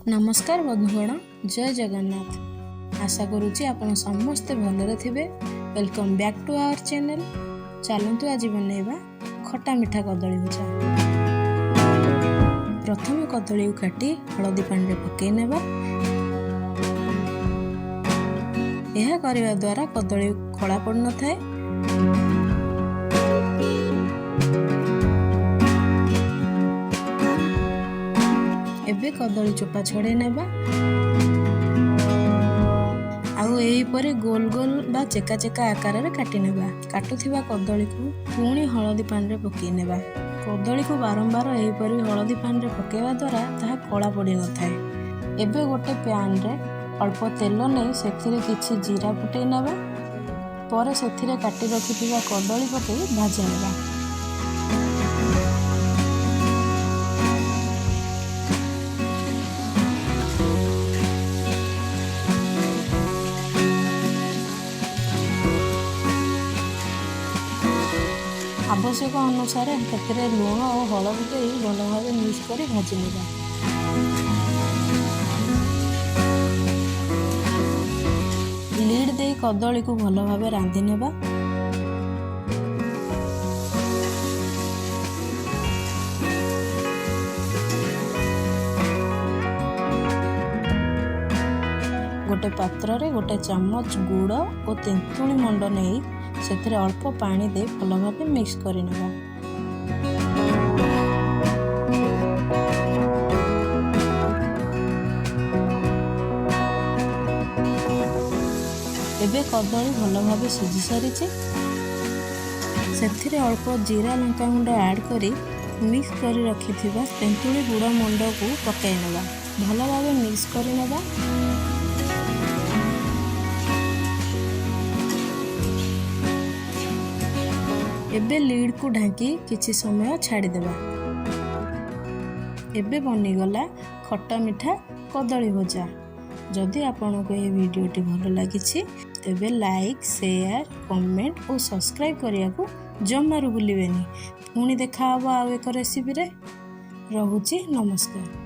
नमस्कार बंधुगण, जय जगन्नाथ। आशा करुच्ची आपण समस्ते भलरे थिबे। Welcome back to our channel. चलतु आज बनैबा खट्टा मीठा कदली भजा। प्रथम कदली काटी हलदी पानी रे पकई नेबा। यह करने द्वारा कदली कला पड़ न थाए। एबे कदली चोपा छड़े नेबा। आउ एही परे गोल गोल बा चेका चेका आकार रे काटी नेबा। काटुथिबा कदली को पुणी हलदी पानी रे पकई नेबा। कदली को बारंबार एही परे हलदी पानी रे पकेवा द्वारा ताहा कला पड़ी न थाए। एबे गोटे पैन रे अल्प तेल नै सेथिरे किछि जीरा फुटै नेबा। परे सेथिरे काटी रखिथिबा कदली पकई भाजी नेबा। आवश्यक अनुसार लुण और हलदी दे भल भाव मिक्स कर भाजी नेबा। लीड दे कदली को भल भाव रांधि नेबा। गोटे पात्र रे गोटे चम्मच गुड़ और तेंतुली मंड नहीं से अल्प पानी दे भल भाव मिक्स कर नेबा। एबे कदली भल भाव सिझी सारी से अल्प जीरा लंका गुंड ऐड करी मिक्स कर रखिथिबा तेंतुली गुड़ मंड को पकाई नेबा। भल भाव मिक्स कर नेबा। एबे लीड को ढांकी किछि समय छाड़ी देबा। एबे बनीगला खट्टा मीठा कदली भजा। जदि आपनको ये वीडियोटी भल लागिछि तेबे लाइक, शेयर, कमेंट और सब्सक्राइब करिया को जमारू भूलिबेनी। पुणी देखा हबो आउ एक रेसिपी रे। रहुछि नमस्कार।